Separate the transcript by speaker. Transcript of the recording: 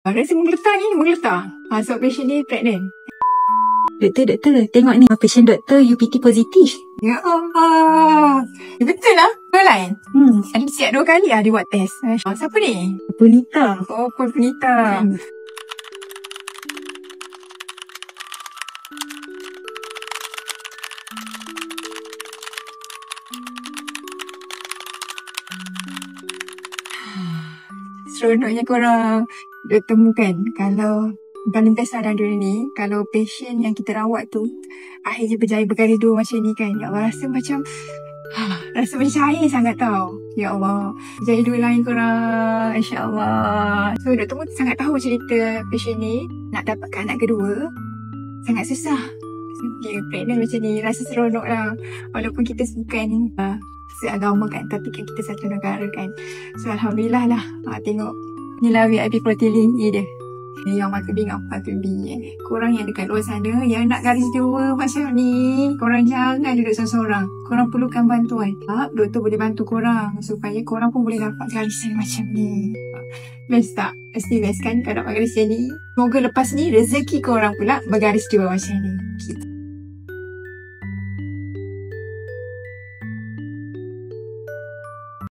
Speaker 1: Rasa menggeletar. Sebab patient ni pregnant.
Speaker 2: Doktor, tengok ni. Patient doktor UPT positif.
Speaker 1: Ya Allah. Betul lah. Betul lain. Ada siap 2 kali dia buat test. Siapa ni?
Speaker 2: Punita.
Speaker 1: Oh, Punita. Seronoknya korang temukan kalau paling best dalam dunia ni, kalau patient yang kita rawat tu akhirnya berjaya berkali 2 macam ni kan. Ya Allah, rasa macam cair sangat tau. Ya Allah, berjaya 2 lain korang, InsyaAllah. So doktor pun sangat tahu cerita patient ni. Nak dapatkan anak kedua sangat susah. Dia pregnant macam ni, rasa seronok lah. Walaupun kita bukan seagama kan, tapi kan kita satu negara kan. So Alhamdulillah lah. Tengok ni lah VIP protein ni dia. Yang patut bingung, patut bingung. Korang yang dekat luar sana yang nak garis 2 macam ni, korang jangan duduk seorang-seorang. Korang perlukan bantuan. Doktor boleh bantu korang supaya korang pun boleh dapat garisan macam ni. Best tak? Mesti best kan kalau dapat garisan ni. Semoga lepas ni rezeki korang pula bergaris 2 macam ni.